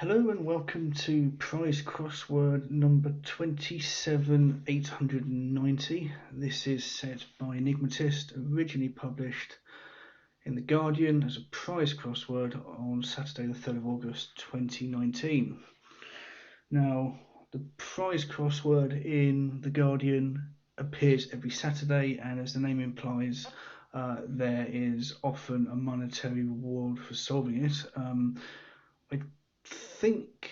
Hello and welcome to Prize Crossword number 27890. This is set by Enigmatist, originally published in the Guardian as a prize crossword on Saturday the 3rd of August 2019. Now, the prize crossword in the Guardian appears every Saturday, and as the name implies, there is often a monetary reward for solving it. I think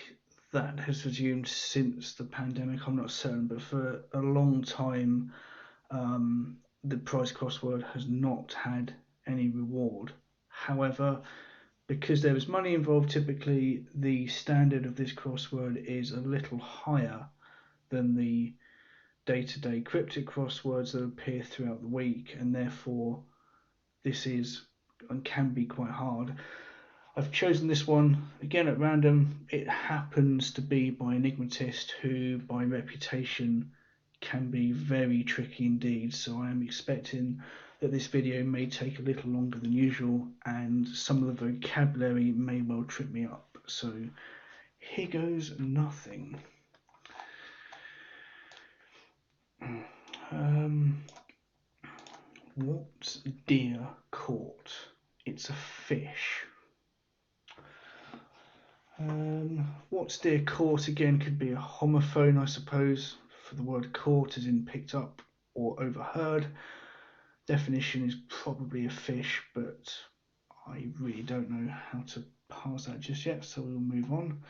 that has resumed since the pandemic. I'm not certain, but for a long time, the prize crossword has not had any reward. However, because there is money involved, typically the standard of this crossword is a little higher than the day-to-day cryptic crosswords that appear throughout the week, and therefore this is and can be quite hard. I've chosen this one again at random. It happens to be by Enigmatist, who by reputation can be very tricky indeed, so I am expecting that this video may take a little longer than usual and some of the vocabulary may well trip me up. So here goes nothing. What's deer caught? It's a fish. What's deer caught again could be a homophone, I suppose, for the word caught as in picked up or overheard. Definition is probably a fish, but I really don't know how to parse that just yet, so we'll move on.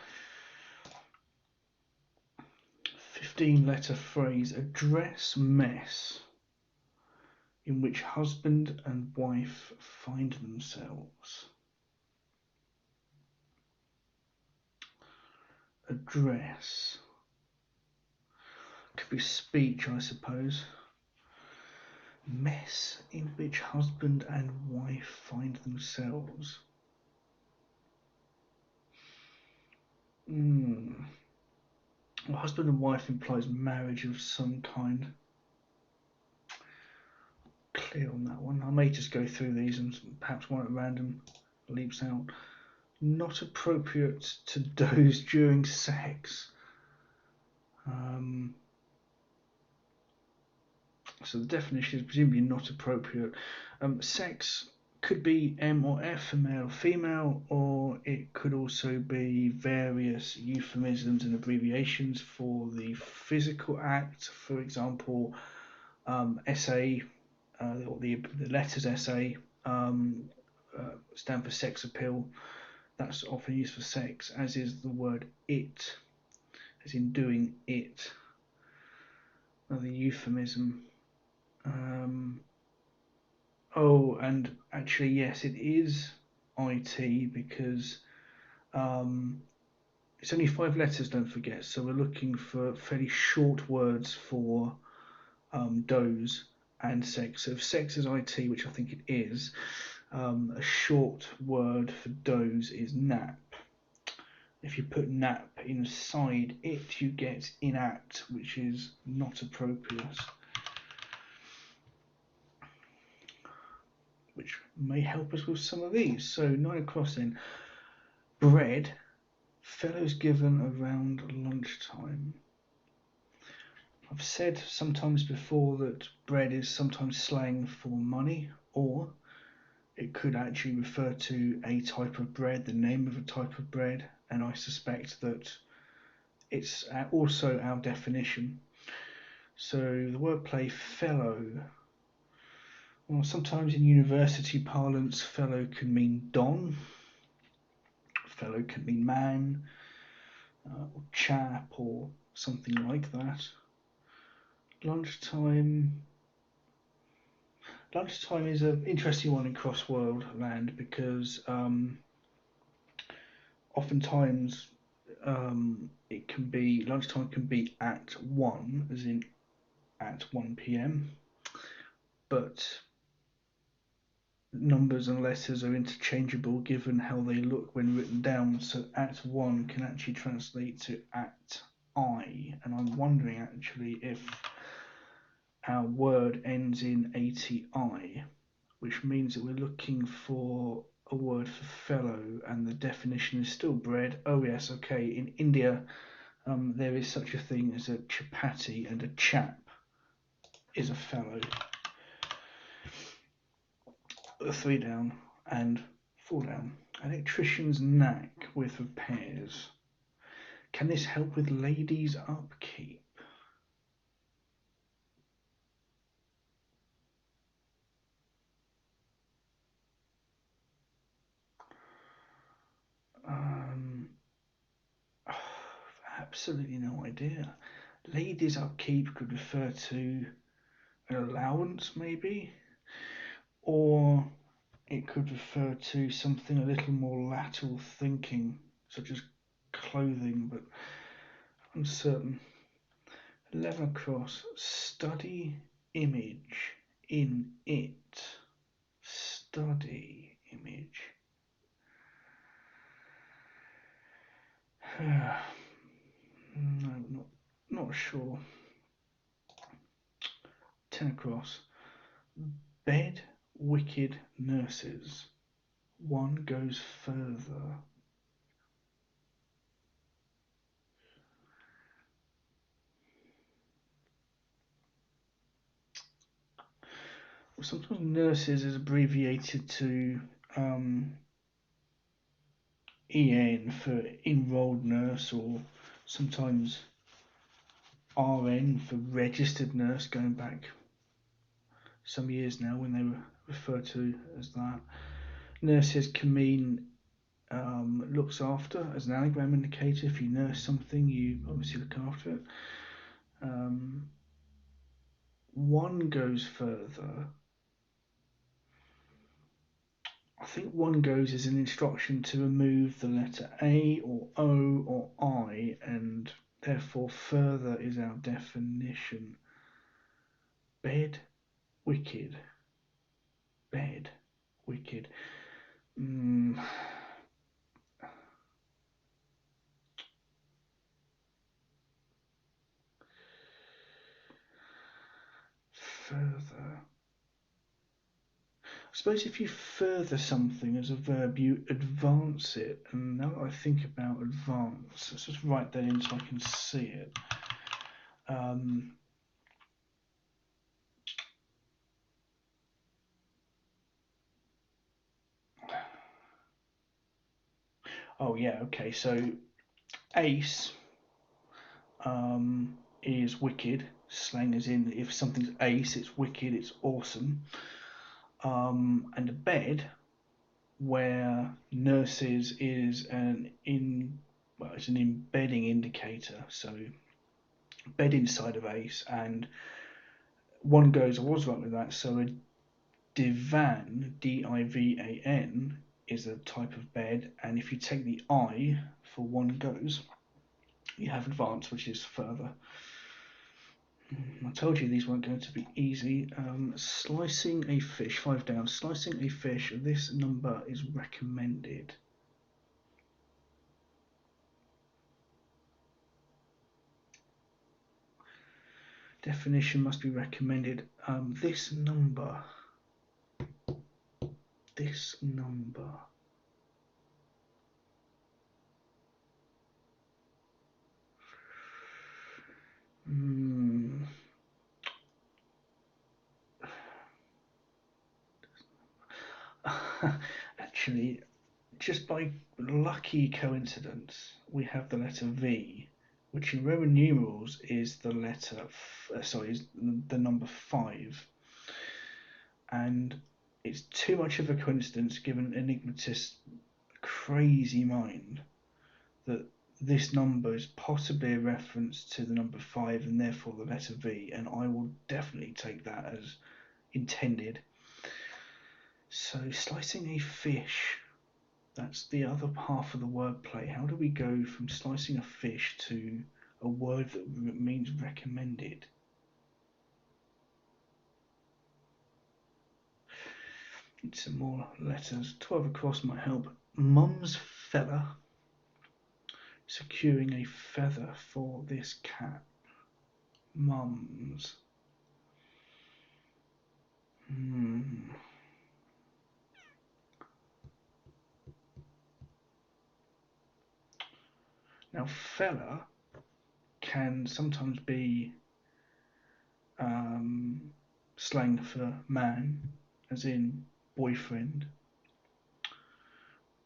15-letter phrase, a dress mess in which husband and wife find themselves. Address. Could be speech, I suppose. Mess in which husband and wife find themselves. Well, husband and wife implies marriage of some kind. Clear on that one. I may just go through these and perhaps one at random leaps out. Not appropriate to doze during sex. So the definition is presumably not appropriate. Sex could be M or F, male or female, or it could also be various euphemisms and abbreviations for the physical act. For example, SA, or the letters SA stand for sex appeal. That's often used for sex, as is the word it, as in doing it. Another euphemism. Oh, and actually, yes, it is IT because it's only 5 letters, don't forget. So we're looking for fairly short words for doze and sex. So if sex is IT, which I think it is, a short word for doze is nap. If you put nap inside it, you get inapt, which is not appropriate. Which may help us with some of these. So 9 across then. Bread, fellows given around lunchtime. I've said sometimes before that bread is sometimes slang for money, or it could actually refer to a type of bread, the name of a type of bread, and I suspect that it's also our definition. So the wordplay fellow. Well, sometimes in university parlance, fellow can mean don, fellow can mean man, or chap, or something like that. Lunchtime. Lunchtime is an interesting one in crossword land because oftentimes it can be lunchtime can be at 1, as in at 1 p.m. but numbers and letters are interchangeable given how they look when written down. So at 1 can actually translate to at I, and I'm wondering actually if our word ends in ATI, which means that we're looking for a word for fellow, and the definition is still bread. Oh yes, okay. In India, there is such a thing as a chapati, and a chap is a fellow. 3 down and 4 down. Electrician's knack with repairs. Can this help with ladies' upkeep? Absolutely no idea. Ladies' upkeep could refer to an allowance, maybe, or it could refer to something a little more lateral thinking, such as clothing, but uncertain. 11 across. Study image in it. Study image. No, not sure. 10 across. Bed wicked nurses. One goes further. Sometimes nurses is abbreviated to EN for enrolled nurse, or sometimes RN for registered nurse, going back some years now when they were referred to as that. Nurses can mean looks after, as an anagram indicator. If you nurse something, you obviously look after it. One goes further. I think one goes is an instruction to remove the letter A or O or I, and therefore further is our definition. Bed, wicked. Bed, wicked. Further. I suppose if you further something as a verb, you advance it. And now that I think about advance, let's just write that in so I can see it. Oh yeah, okay. So ace is wicked. Slang as in if something's ace, it's wicked, it's awesome. And a bed, where nurses is it's an embedding indicator. So bed inside of ace, and one goes. I was right with that. So a divan, divan, is a type of bed, and if you take the I for one goes, you have advanced, which is further. I told you these weren't going to be easy. Slicing a fish, 5 down. Slicing a fish, this number is recommended. Definition must be recommended. This number. Actually, just by lucky coincidence, we have the letter V, which in Roman numerals is the letter, is the number 5. And it's too much of a coincidence, given Enigmatist's crazy mind, that this number is possibly a reference to the number 5 and therefore the letter V, and I will definitely take that as intended. So, slicing a fish, that's the other half of the wordplay. How do we go from slicing a fish to a word that means recommended? Need some more letters. 12 across might help. Mum's fella. Securing a feather for this cap. Mums. Now, fella can sometimes be slang for man, as in boyfriend,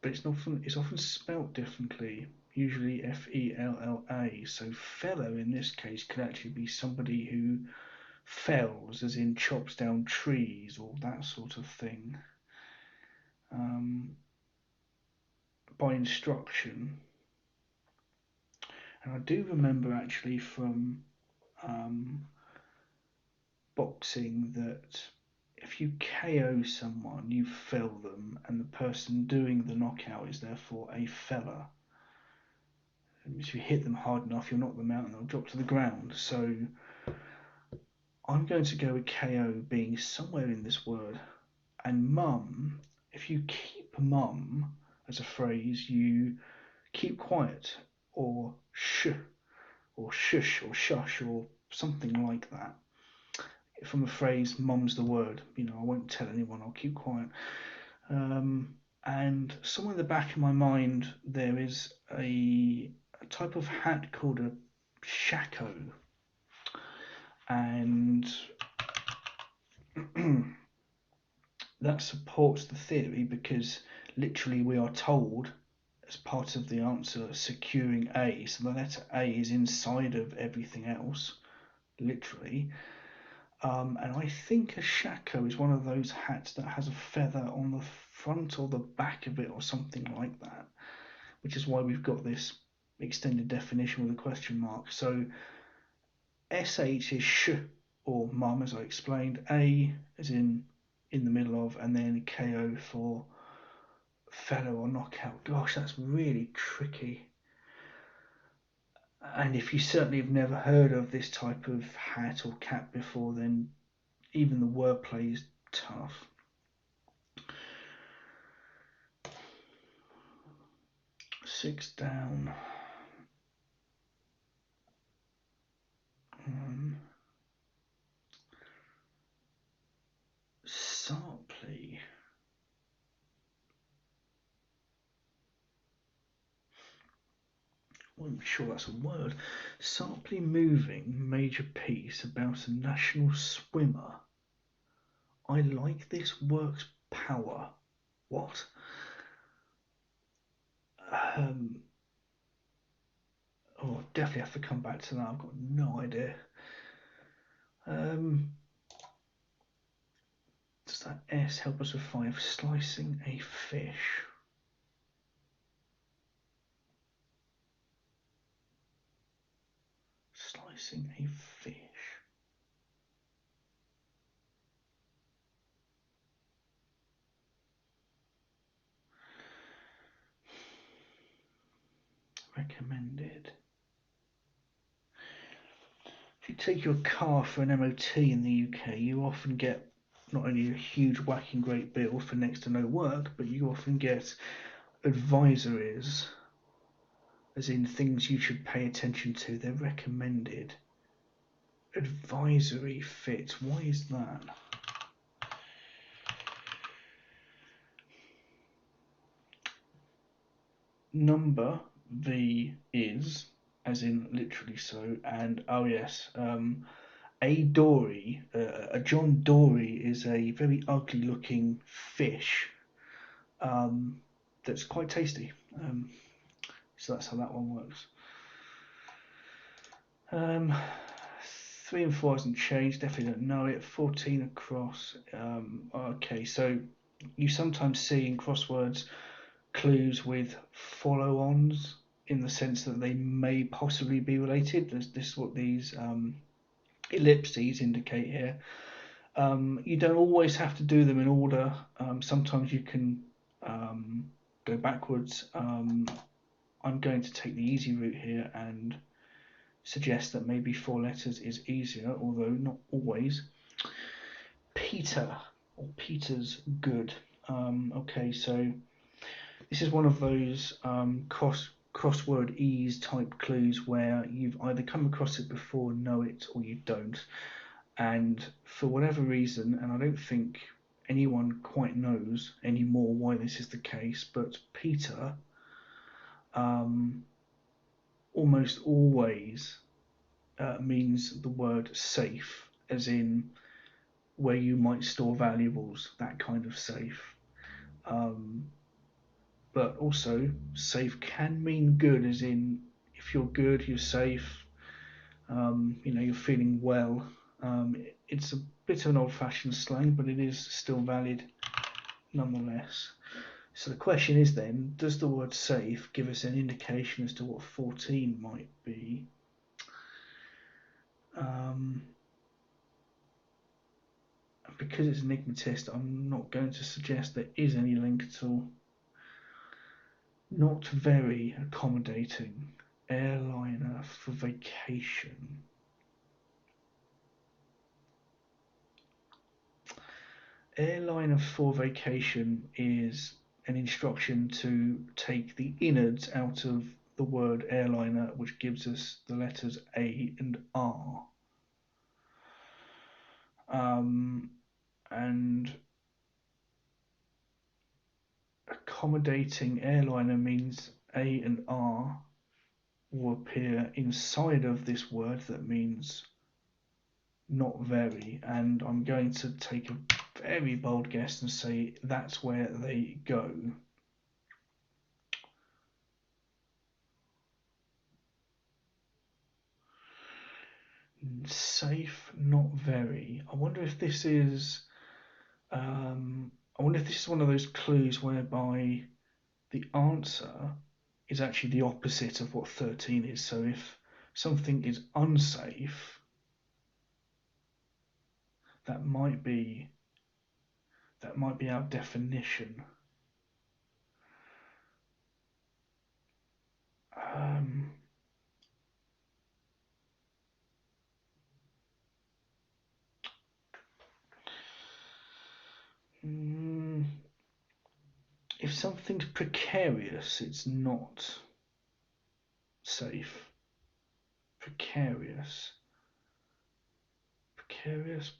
but it's often spelt differently, usually F-E-L-L-A. So fella in this case could actually be somebody who fells, as in chops down trees or that sort of thing, by instruction. And I do remember actually from boxing that if you KO someone, you fell them, and the person doing the knockout is therefore a fella. If you hit them hard enough, you'll knock them out and they'll drop to the ground. So I'm going to go with KO being somewhere in this word. And mum, if you keep mum as a phrase, you keep quiet, or shh, or shush, or shush, or something like that. From the phrase mum's the word, I won't tell anyone, I'll keep quiet. And somewhere in the back of my mind there is a type of hat called a shako, and that supports the theory because literally we are told as part of the answer securing A, so the letter A is inside of everything else, literally. And I think a shako is one of those hats that has a feather on the front or the back of it or something like that, which is why we've got this extended definition with a question mark. So SH is sh or mum, as I explained, A as in the middle of, and then KO for fellow or knockout. Gosh, that's really tricky. And if you certainly have never heard of this type of hat or cap before, then even the wordplay is tough. Six down. Sarpley. I'm sure that's a word. Sarpley moving major piece about a national swimmer. I like this work's power. What? Definitely have to come back to that. I've got no idea. Does that S help us with 5? Slicing a fish. Slicing a fish. Recommended. If you take your car for an MOT in the UK, you often get not only a huge whacking great bill for next to no work, but you often get advisories, as in things you should pay attention to. They're recommended. Advisory fit. Why is that? Number V is, as in literally so, and oh yes, a dory, a John Dory is a very ugly looking fish that's quite tasty. So that's how that one works. 3 and 4 hasn't changed, definitely don't know it. 14 across. Okay, so you sometimes see in crosswords clues with follow-ons in the sense that they may possibly be related. This is what these ellipses indicate here. You don't always have to do them in order. Sometimes you can go backwards. I'm going to take the easy route here and suggest that maybe 4 letters is easier, although not always. Peter, or Peter's good. Okay, so this is one of those crossword ease type clues where you've either come across it before, know it, or you don't. And for whatever reason, and I don't think anyone quite knows anymore why this is the case, but Peter almost always means the word safe, as in where you might store valuables, that kind of safe. But also, safe can mean good, as in if you're good, you're safe. You're feeling well. It's a bit of an old-fashioned slang, but it is still valid nonetheless. So the question is then, does the word safe give us an indication as to what 14 might be? Because it's Enigmatist, I'm not going to suggest there is any link at all. Not very accommodating. Airliner for vacation. Airliner for vacation is an instruction to take the innards out of the word airliner, which gives us the letters A and R. And accommodating airliner means A and R will appear inside of this word that means not very, and I'm going to take a very bold guess and say that's where they go. Safe, not very. I wonder if this is one of those clues whereby the answer is actually the opposite of what 13 is. So if something is unsafe, that might be our definition. If something's precarious, it's not safe. Precarious,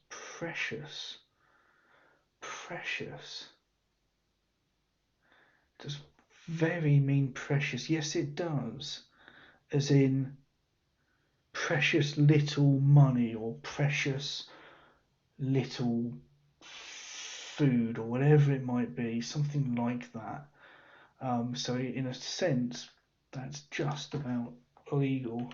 precious. Does very mean precious? Yes, it does. As in precious little money or precious little food or whatever it might be, something like that. So in a sense, that's just about legal.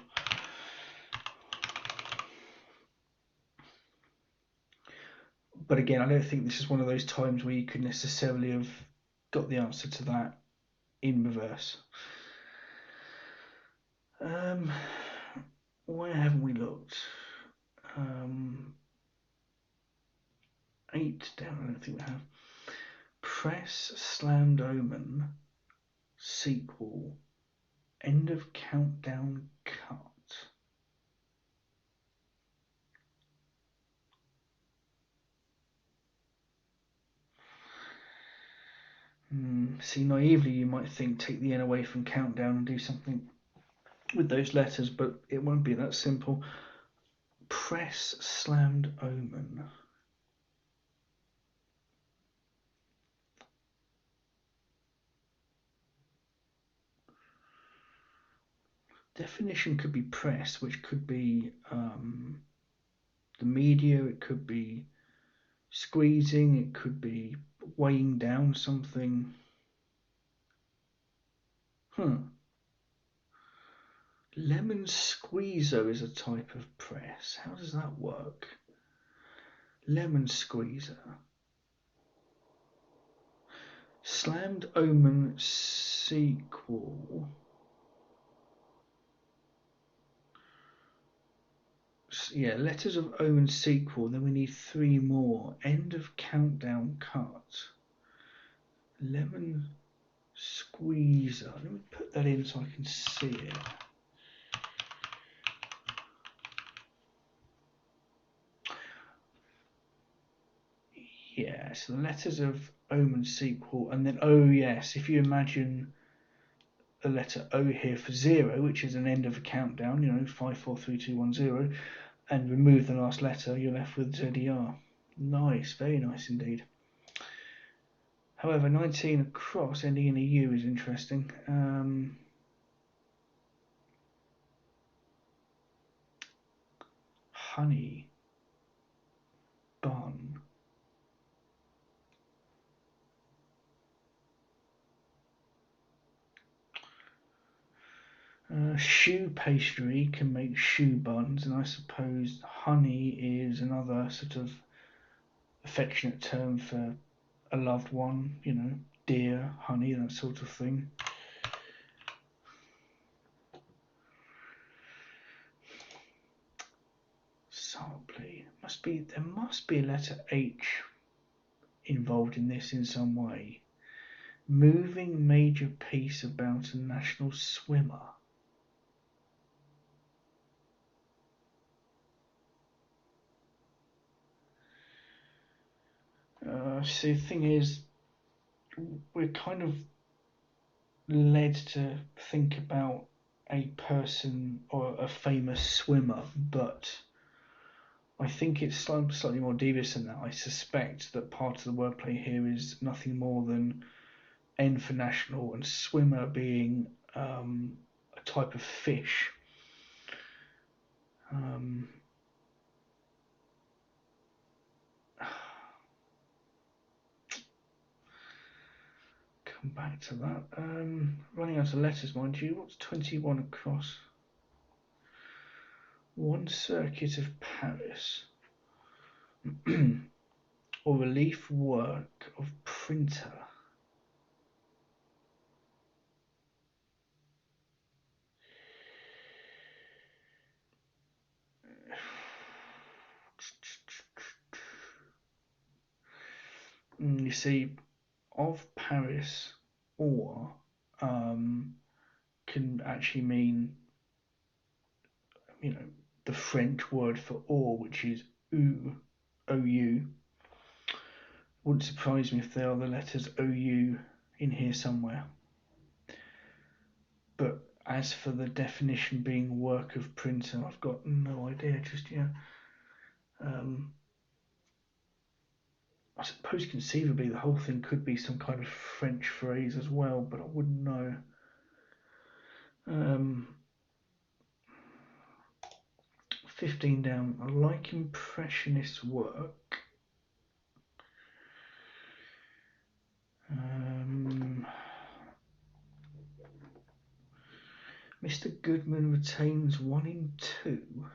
But again, I don't think this is one of those times where you could necessarily have got the answer to that in reverse. Where haven't we looked? 8 down, I don't think we have. Press, slammed omen, sequel, end of countdown, cut. See, naively you might think take the N away from countdown and do something with those letters, but it won't be that simple. Press, slammed omen. Definition could be press, which could be the media, it could be squeezing, it could be weighing down something. Lemon squeezer is a type of press. How does that work? Lemon squeezer. Slammed omen sequel. Yeah, letters of omen sequel. Then we need 3 more. End of countdown cut. Lemon squeezer. Let me put that in so I can see it. Yeah, so the letters of omen sequel, and then yes, if you imagine the letter O here for 0, which is an end of a countdown, 5, 4, 3, 2, 1, 0, and remove the last letter, you're left with ZER. Nice, very nice indeed. However, 19 across ending in a U is interesting. honey bun. Shoe pastry can make shoe buns, and I suppose honey is another sort of affectionate term for a loved one, you know, dear, honey, that sort of thing. Samply. There must be a letter H involved in this in some way. Moving major piece about a national swimmer. See, the thing is, we're kind of led to think about a person or a famous swimmer, but I think it's slightly more devious than that. I suspect that part of the wordplay here is nothing more than N for national and swimmer being a type of fish. Come back to that. Running out of letters, mind you. What's 21 across? One circuit of Paris. Or relief work of printer. You see, of Paris or can actually mean, you know, the French word for or, which is ou, ou. Wouldn't surprise me if there are the letters ou in here somewhere. But as for the definition being work of printer, I've got no idea just yet. I suppose conceivably the whole thing could be some kind of French phrase as well, but I wouldn't know. 15 down. I like impressionist work. Mr. Goodman retains 1 in 2.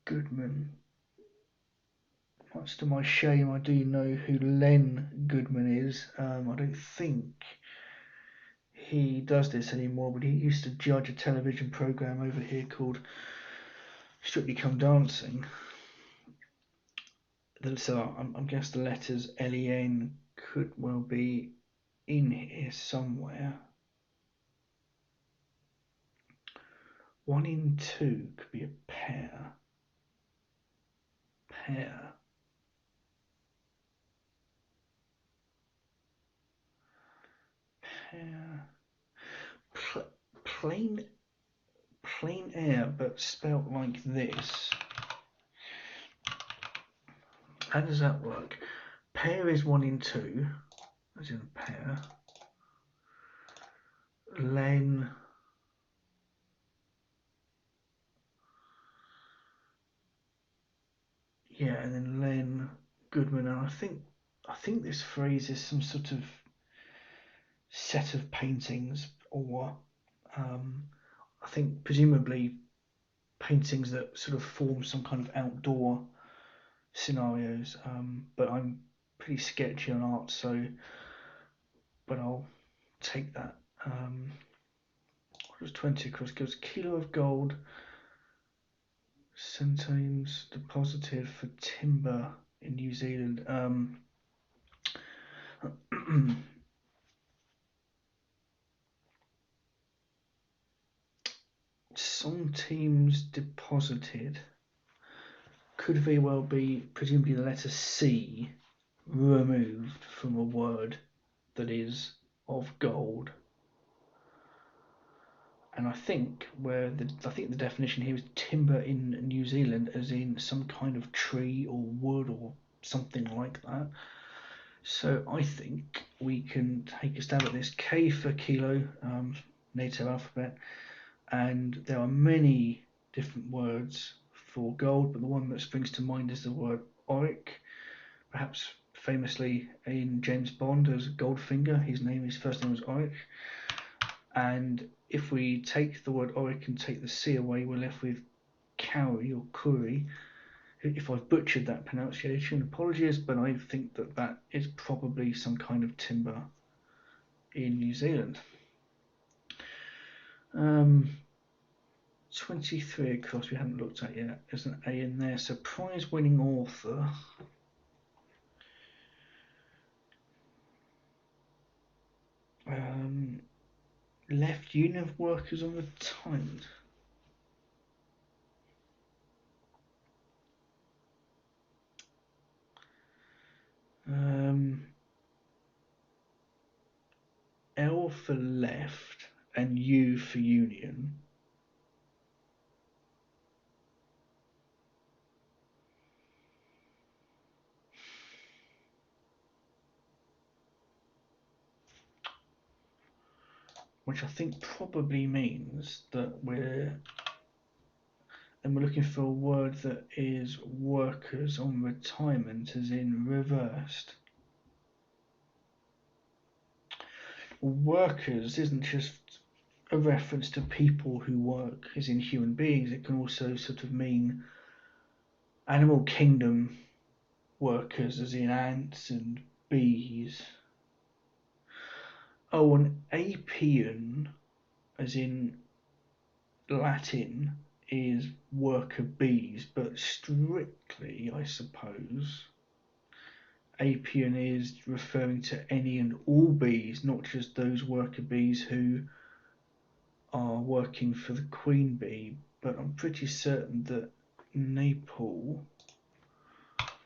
Goodman. Much to my shame, I do know who Len Goodman is. I don't think he does this anymore, but he used to judge a television program over here called Strictly Come Dancing. So I'm guessing the letters Len could well be in here somewhere. 1 in 2 could be a pair. Pair. Pair. Plain air, but spelt like this. How does that work? Pair is 1 in 2, as in a pair. Len. Yeah, and then Len Goodman, and I think this phrase is some sort of set of paintings, or I think presumably paintings that sort of form some kind of outdoor scenarios. But I'm pretty sketchy on art, so but I'll take that. What does 20 across gives? Kilo of gold. Centimes deposited for timber in New Zealand. Centimes deposited could very well be presumably the letter C removed from a word that is of gold. And I think the definition here is timber in New Zealand, as in some kind of tree or wood or something like that. So I think we can take a stab at this. K for kilo, NATO alphabet, and there are many different words for gold, but the one that springs to mind is the word auric, perhaps famously in James Bond as Goldfinger. His first name was Auric. And if we take the word auric and take the C away, we're left with Cowrie or Curry. If I've butchered that pronunciation, apologies, but I think that is probably some kind of timber in New Zealand. 23 across, we haven't looked at yet. There's an A in there. So prize-winning author. Left Union of Workers on retirement. L for left and U for union. Which I think probably means that we're looking for a word that is workers on retirement, as in reversed. Workers isn't just a reference to people who work, as in human beings. It can also sort of mean animal kingdom workers, as in ants and bees. Oh, an apian, as in Latin, is worker bees, but strictly, I suppose, apian is referring to any and all bees, not just those worker bees who are working for the queen bee. But I'm pretty certain that Naples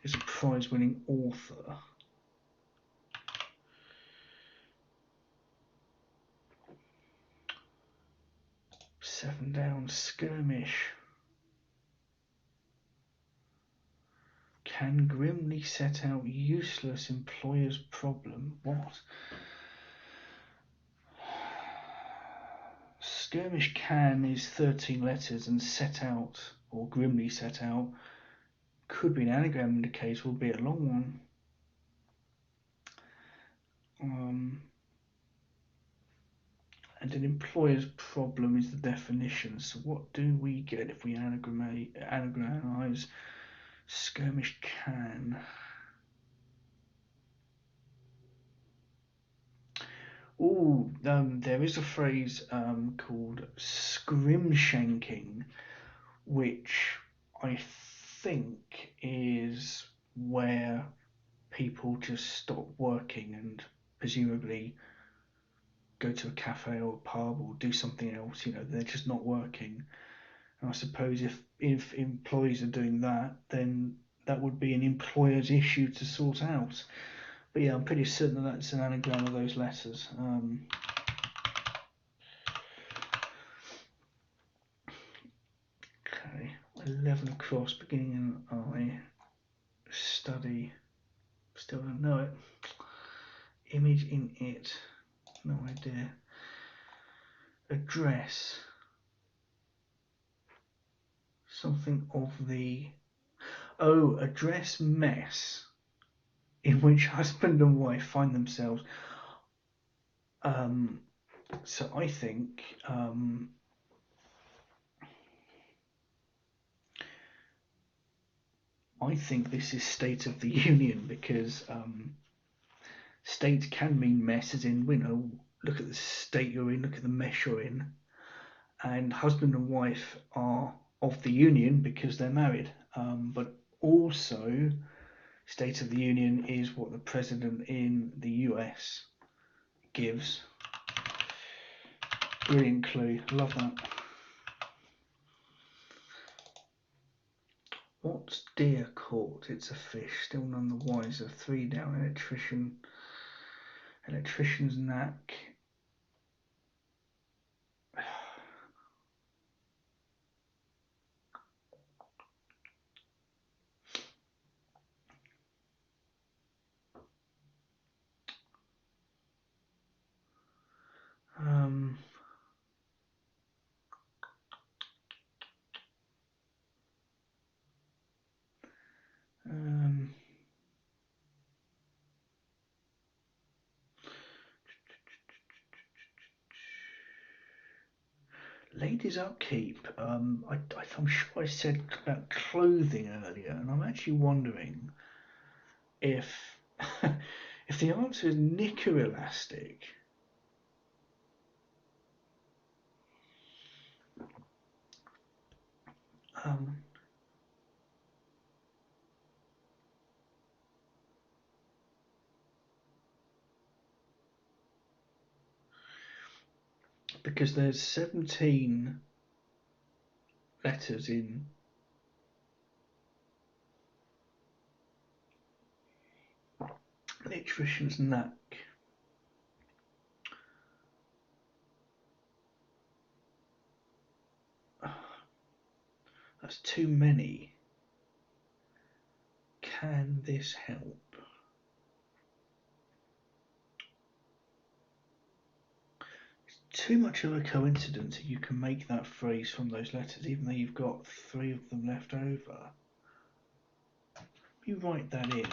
is a prize-winning author. Seven down, skirmish. Can grimly set out useless employer's problem. What? Skirmish can is 13 letters, and set out, or grimly set out, could be an anagram in the case, will be a long one. And an employer's problem is the definition. So what do we get if we anagramize skirmish can? There is a phrase called scrimshanking, which I think is where people just stop working and presumably go to a cafe or a pub or do something else. They're just not working. And I suppose if employees are doing that, then that would be an employer's issue to sort out. But yeah, I'm pretty certain that that's an anagram of those letters. Okay, 11 across, beginning in I. Study, still don't know it. Image in it, no idea. Address, something of the... Oh, address mess in which husband and wife find themselves. So I think this is State of the Union, because state can mean mess, as in, look at the state you're in, look at the mess you're in. And husband and wife are of the Union because they're married. But also, State of the Union is what the president in the US gives. Brilliant clue, love that. What's deer caught? It's a fish, still none the wiser. 3 down, electrician's knack. Ladies' upkeep. I'm sure I said about clothing earlier, and I'm actually wondering if if the answer is knicker elastic. Because there's 17 letters in electrician's knack. That's too many. Can this help? It's too much of a coincidence that you can make that phrase from those letters, even though you've got 3 of them left over. You write that in.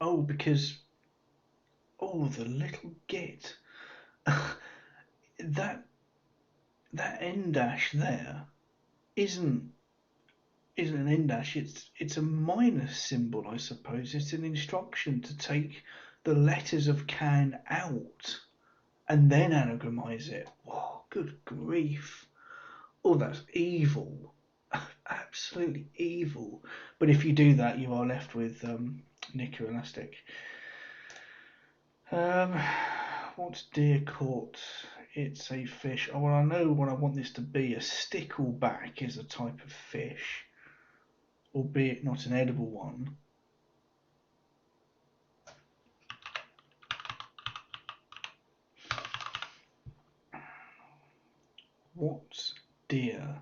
Oh, because the little git. that end dash there isn't an end dash. It's a minus symbol, I suppose. It's an instruction to take the letters of can out and then anagramize it. Whoa, good grief! Oh, that's evil. Absolutely evil. But if you do that, you are left with knicker elastic. What's deer caught? It's a fish. Oh, well, I know what I want this to be. A stickleback is a type of fish, albeit not an edible one. What's deer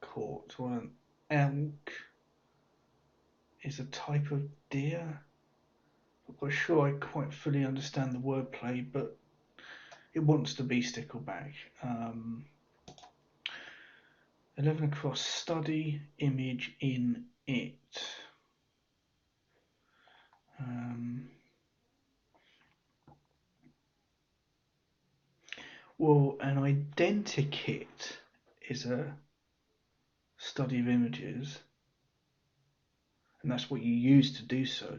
caught? Well, an elk is a type of deer. I'm not sure I quite fully understand the wordplay, but it wants to be stickleback. 11 across, study image in it. Well, an identikit is a study of images, and that's what you use to do so.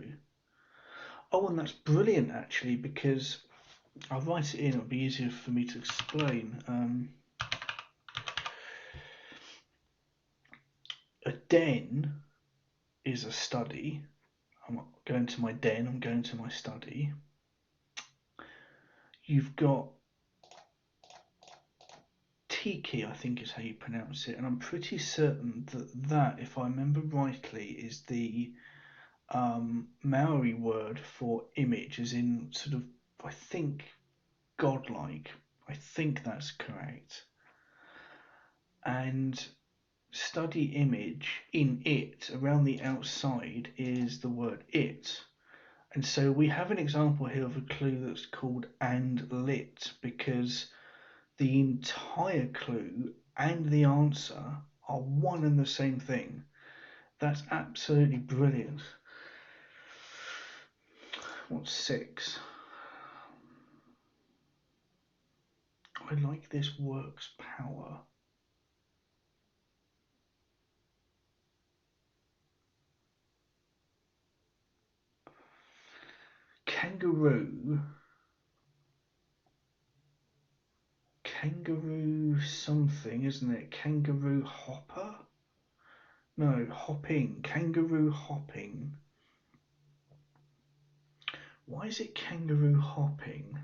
Oh, and that's brilliant actually, because I'll write it in, it'll be easier for me to explain. A den is a study. I'm not going to my den, I'm going to my study. You've got tiki, I think is how you pronounce it, and I'm pretty certain that if I remember rightly, is the Maori word for image, as in sort of, I think, godlike. I think that's correct. And study image in it, around the outside, is the word it. And so we have an example here of a clue that's called and lit, because the entire clue and the answer are one and the same thing. That's absolutely brilliant. What's 6? I like this works power. Kangaroo something, isn't it? Kangaroo hopper? No, hopping. Kangaroo hopping. Why is it kangaroo hopping?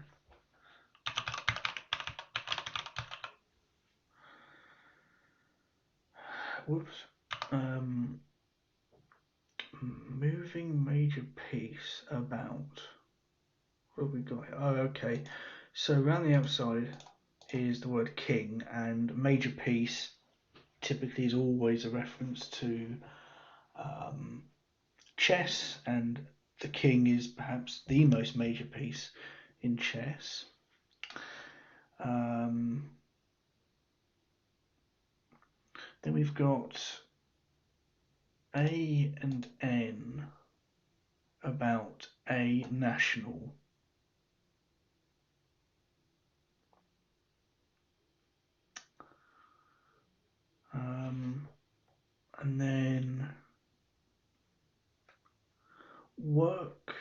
Whoops. Moving major piece about. What have we got here? Oh, okay. So around the outside is the word king, and major piece typically is always a reference to chess and the king is perhaps the most major piece in chess. Then we've got A and N about a national. And then work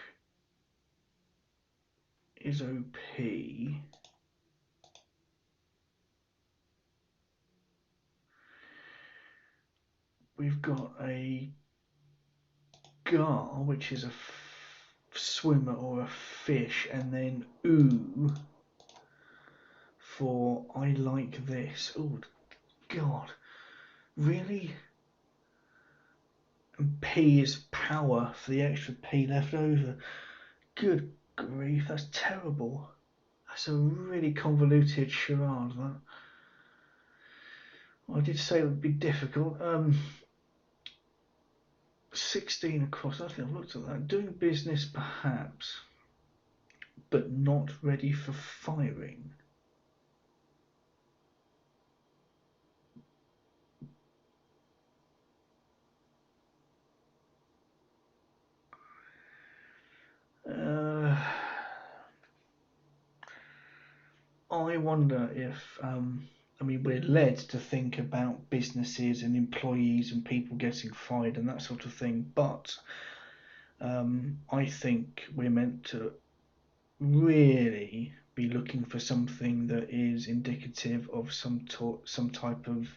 is OP. We've got a gar, which is a swimmer or a fish, and then oo for I like this. Oh, God. Really? And P is power for the extra P left over. Good grief, that's terrible. That's a really convoluted charade, that. Well, I did say it would be difficult. 16 across, I think I've looked at that. Doing business perhaps, but not ready for firing. I wonder if, we're led to think about businesses and employees and people getting fired and that sort of thing, but I think we're meant to really be looking for something that is indicative of some type of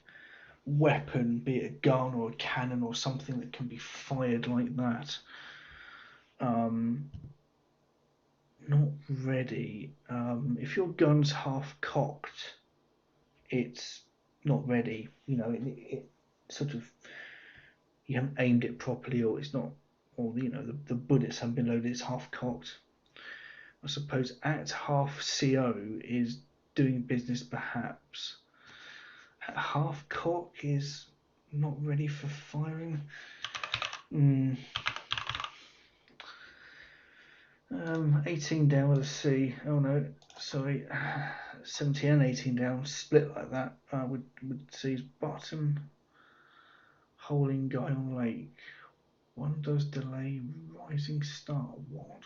weapon, be it a gun or a cannon or something that can be fired like that. Not ready. If your gun's half cocked, it's not ready. It sort of, you haven't aimed it properly, or it's not, or the bullets haven't been loaded. It's half cocked. I suppose at half CO is doing business perhaps. At half cock is not ready for firing. 18 down with a C. Oh no, sorry. 17 and 18 down, split like that. Would C's bottom. Holding guy on lake. One does delay rising star. What?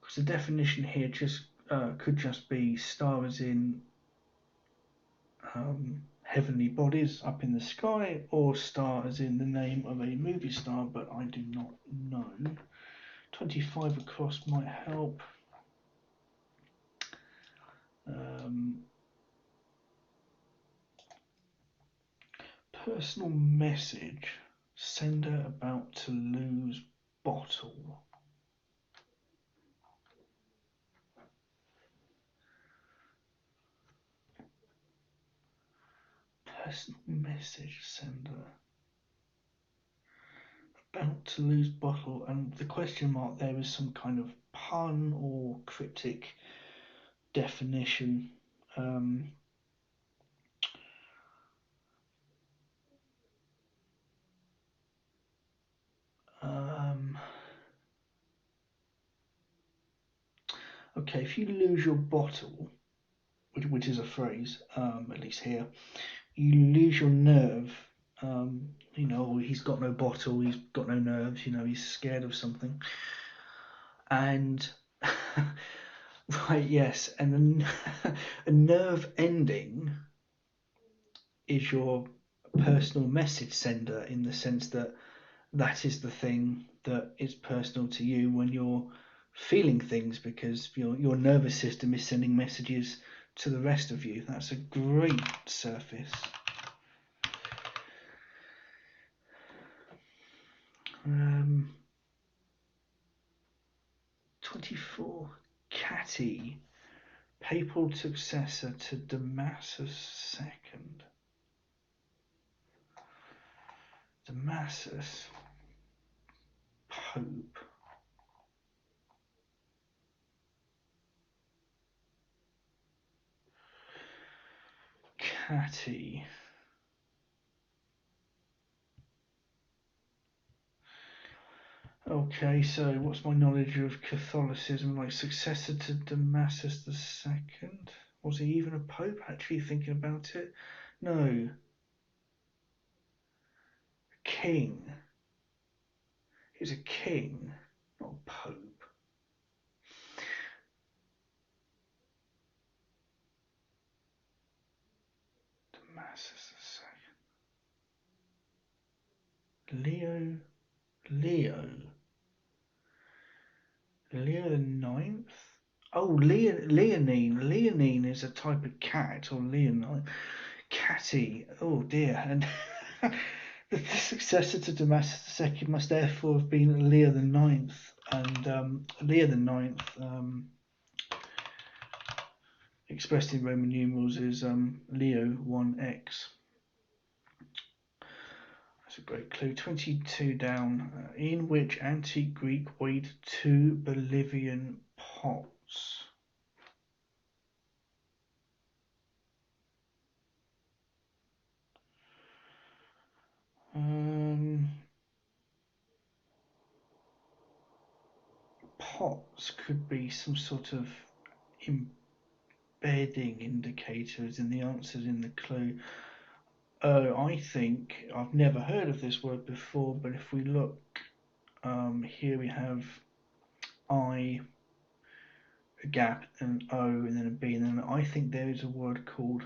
Because the definition here just could just be star as in heavenly bodies up in the sky, or star as in the name of a movie star, but I do not know. 25 across might help. Personal message. Sender about to lose bottle. Personal message sender about to lose bottle, and the question mark there is some kind of pun or cryptic definition. Okay, if you lose your bottle, which is a phrase, at least here, you lose your nerve. He's got no bottle, he's got no nerves, he's scared of something. And, right, yes, and a nerve ending is your personal message sender, in the sense that that is the thing that is personal to you when you're feeling things, because your nervous system is sending messages to the rest of you. That's a great surface. 24. Catty, papal successor to Damasus II. Damasus, Pope. catty. Okay, so what's my knowledge of Catholicism? Like successor to Damasus II? Was he even a pope? Actually thinking about it. No. King. He was a king, not a pope. Damasus II. Leo the Ninth? Oh, Leonine. Leonine is a type of cat, or leonine. Catty. Oh dear. And the successor to Damasus II must therefore have been Leo the Ninth. And Leo the Ninth, expressed in Roman numerals, is Leo 1x. That's a great clue. 22 down. In which antique Greek weighed 2 Bolivian pots? Pots could be some sort of embedding indicators in the answers in the clue. I think I've never heard of this word before, but if we look, here we have I, a gap, an O, and then a B, and then I think there is a word called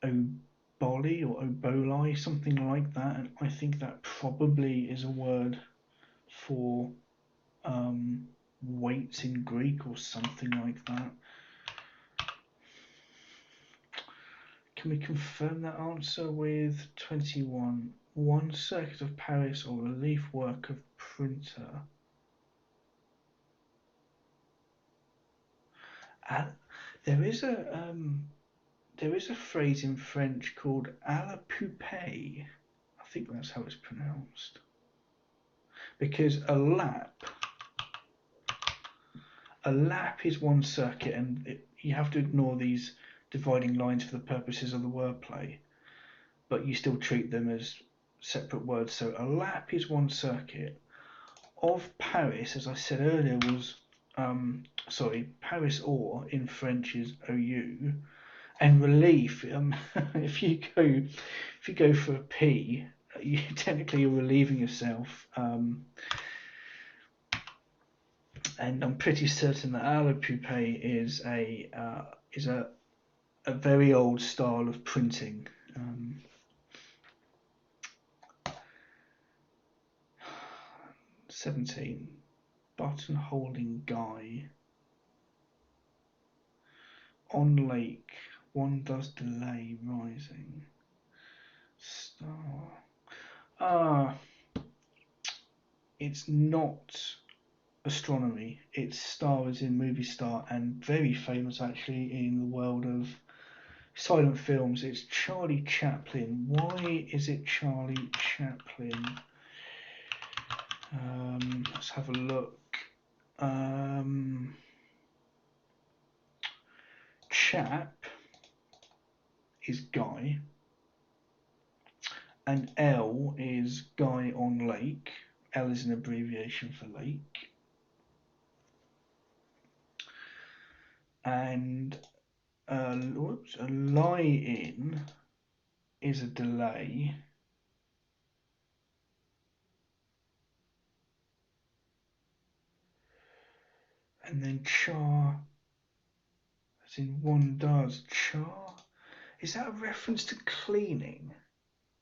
oboli or oboli, something like that, and I think that probably is a word for weights in Greek or something like that. Can we confirm that answer with 21? One circuit of Paris or relief work of printer. There is a phrase in French called à la poupée. I think that's how it's pronounced. Because a lap is one circuit, and you have to ignore these dividing lines for the purposes of the wordplay, but you still treat them as separate words. So a lap is one circuit. Of Paris, as I said earlier, was Paris or in French is OU, and relief. If you go for a P, you technically you're relieving yourself. And I'm pretty certain that à la poupée is a very old style of printing. 17. Button-holding guy. On lake, one does delay rising. Star. It's not astronomy. It's star as in movie star, and very famous actually in the world of silent films. It's Charlie Chaplin. Why is it Charlie Chaplin? Let's have a look. Chap is guy, and L is guy on lake. L is an abbreviation for lake. And a lie-in is a delay. And then char, as in one does. Char? Is that a reference to cleaning?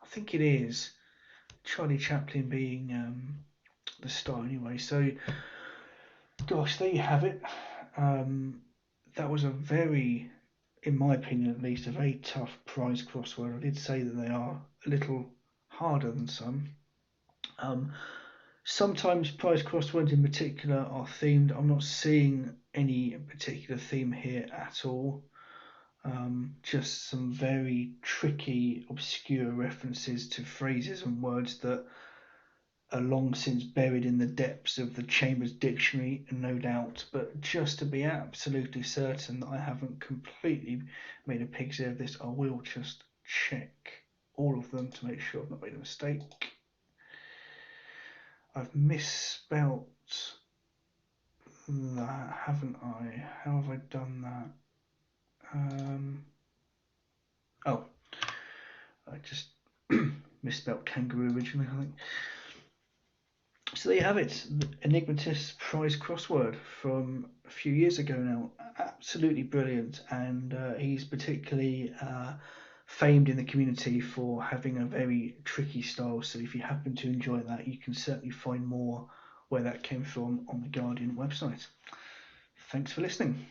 I think it is. Charlie Chaplin being the star anyway. So, gosh, there you have it. That was a very, in my opinion at least, a very tough prize crossword. I did say that they are a little harder than some. Sometimes prize crosswords in particular are themed. I'm not seeing any particular theme here at all. Just some very tricky, obscure references to phrases and words that are long since buried in the depths of the Chambers Dictionary, no doubt, but just to be absolutely certain that I haven't completely made a pig's ear of this, I will just check all of them to make sure I've not made a mistake. I've misspelt that, haven't I? How have I done that? Oh, I just misspelt kangaroo originally, I think. So there you have it, Enigmatist Prize Crossword from a few years ago now. Absolutely brilliant, and he's particularly famed in the community for having a very tricky style. So if you happen to enjoy that, you can certainly find more where that came from on the Guardian website. Thanks for listening.